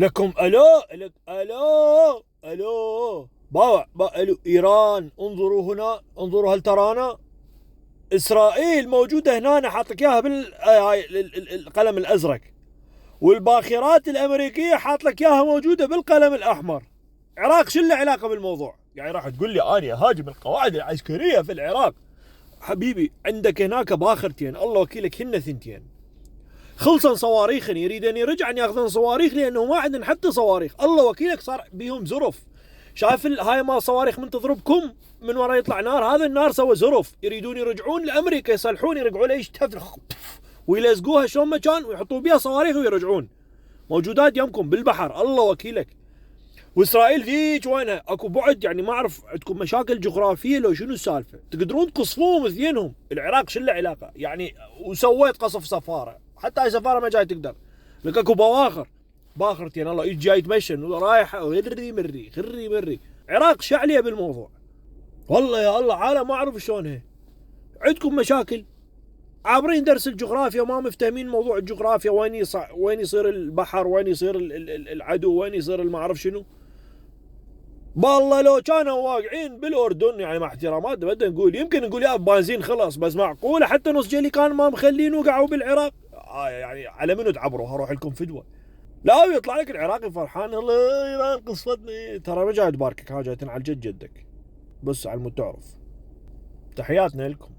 لكم الو لك الو الو الو ايران، انظروا هنا، انظروا هل ترانا؟ اسرائيل موجوده هنا، أنا حاط لك اياها بالقلم الازرق، والباخرات الامريكيه حاط لك اياها موجوده بالقلم الاحمر. العراق شو له علاقه بالموضوع؟ يعني راح تقول لي اني اهاجم القواعد العسكريه في العراق؟ حبيبي عندك هناك باخرتين، الله وكيلك هن ثنتين، خلصن صواريخ، يريدن يرجعن ياخذن صواريخ لانه ما عندن حتى صواريخ، الله وكيلك صار بيهم زرف. شايف هاي ما صواريخ من تضربكم من ورا يطلع نار، هذا النار سوى زرف، يريدون يرجعون لامريكا يصلحون، يرجعوا له تفرخ ويلزقوها شلون ما كان ويحطون بها صواريخ ويرجعون. موجودات يمكم بالبحر، الله وكيلك. واسرائيل ذيك وينها؟ اكو بعد، يعني ما اعرف عندكم مشاكل جغرافيه لو شنو السالفه؟ تقدرون تقصفوهم اثنينهم. العراق شو له علاقه؟ يعني وسويت قصف سفاره، حتى هاي سفاره ما جاي تقدر، لك اكو بواخر، باخرتين الله يجي جاي يتمشن ورايح غري مري غري مري. عراق شعليه بالموضوع، والله يا الله عالم ما اعرف شلونها. عندكم مشاكل، عابرين درس الجغرافيا وما مفتهمين موضوع الجغرافيا، وين يصير البحر، وين يصير العدو، وين يصير ما اعرف شنو. بالله لو كانوا واقعين بالاردن، يعني مع احترامات بدنا نقول، يمكن نقول يا بنزين خلص، بس معقوله حتى نص جيلي كان ما مخلين وقعوا بالعراق؟ يعني على منو تعبروا؟ هروح لكم فدوه. لا يطلع لك العراقي فرحان، الله ايران قصفتني، ترى ما جاي تباركك، ها جاي تنعل جد جدك، بس على المود تعرف. تحياتنا لكم.